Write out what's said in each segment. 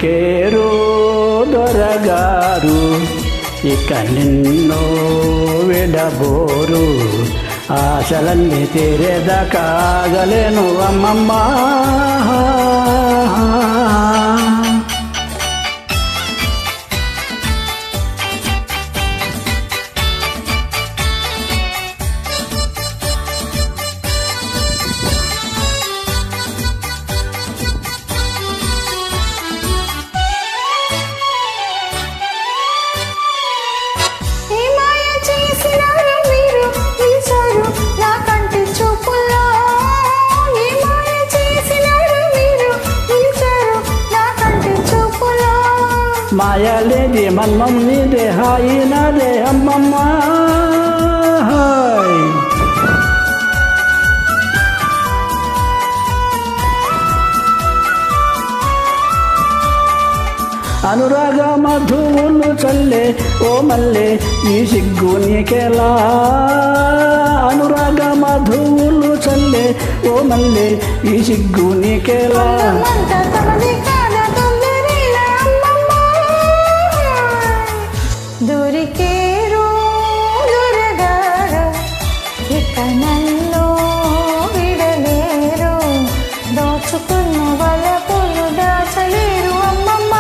దొరికేరు దొరగారు ఇక నిన్ను విడబోరు ఆశలన్నీ తీరేదాకాగలేను అమ్మమ్మ మాయలేది మన్మం నీదే హాయి నాదే అమ్మమ్మ అనురాగ మధువులు చల్లే ఓ మల్లె ఈ సిగ్గు నీకెలా అనురాగ మధువులు చల్లే ఓ మల్లె ఈ సిగ్గు నీకెలా దొరికేరు దొరగారు ఇక నన్ను విడలేరు దోచుకున్న వలపులు దాచలేరు అమ్మమ్మ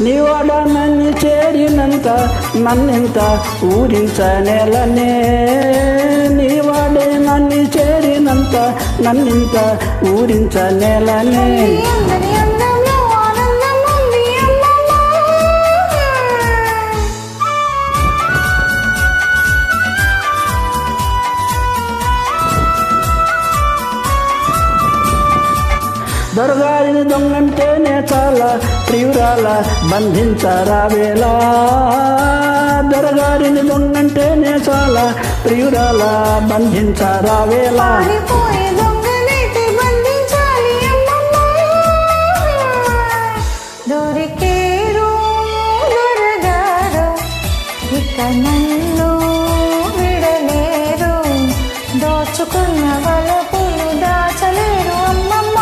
నీవాడ నన్ను చేరినంత నన్నింత ఊరించనేలనే నీవాడే నన్ను చేరినంత నన్నింత ఊరించనేలనే దొరగారిని దొంగంటేనే చాలా ప్రియురాల బంధించరావేలా దొరగారిని దొంగంటేనే చాలా ప్రియురాల బంధించరావేలా దొరికేరు దొరగారు ఇక నన్ను విడలేరు దోచుకున్న వలపులు దాచలేరు అమ్మమ్మ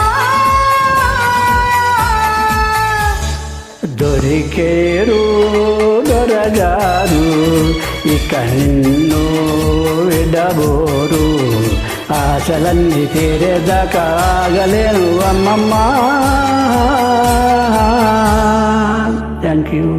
దొరికేరు దొరగారు ఇక నిన్ను విడబోరు ఆశలన్నీ తీరేదాకాగలేను అమ్మమ్మ థ్యాంక్ యూ